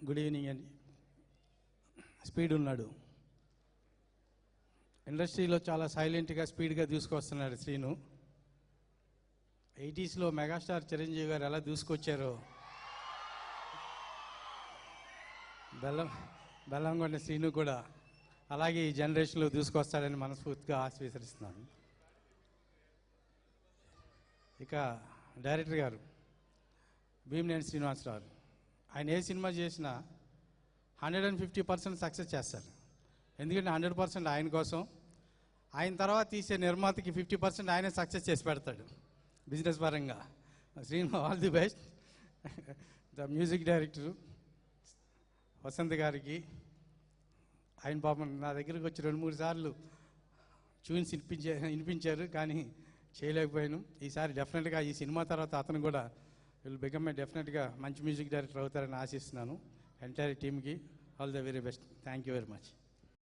Good evening అండి. Speed ఉన్నాడు, ఇండస్ట్రీలో చాలా సైలెంట్గా స్పీడ్గా దూసుకొస్తున్నాడు శ్రీను. 80స్లో మెగాస్టార్ చిరంజీవి గారు ఎలా దూసుకొచ్చారో బెల్లంకొండ శ్రీను కూడా అలాగే ఈ జనరేషన్లో దూసుకొస్తాడని మనస్ఫూర్తిగా ఆశీర్వదిస్తున్నాను. ఇక డైరెక్టర్ గారు భీమనేని శ్రీనివాసరావు, ఆయన ఏ సినిమా చేసినా 150% సక్సెస్ చేస్తారు. ఎందుకంటే 100% ఆయన కోసం, ఆయన తర్వాత తీసే నిర్మాతకి 50% ఆయనే సక్సెస్ చేసి పెడతాడు బిజినెస్ పరంగా. Srinu all the best. The music director Vasanth గారికి, ఆయన పాపం నా దగ్గరికి వచ్చి 2-3 సార్లు ట్యూన్స్ వినిపించారు, కానీ చేయలేకపోయాను. ఈసారి డెఫినెట్గా ఈ సినిమా తర్వాత అతను కూడా విల్ బికమ్ డెఫినెట్గా మంచి మ్యూజిక్ డైరెక్టర్ అవుతారని ఆశిస్తున్నాను. ఎంటైర్ టీమ్కి all the very best. Thank you very much.